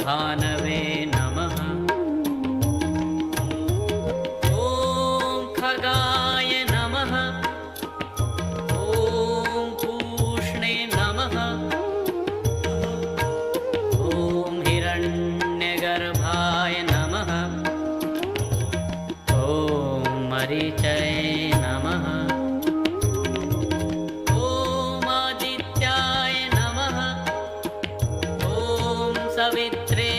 भानवे नमः। ॐ खगाय नमः। ॐ पूष्णे नमः। ॐ हिरण्यगर्भाय नमः। ॐ मरीचये नमः। ॐ आदित्याय नमः। ॐ सवित्रे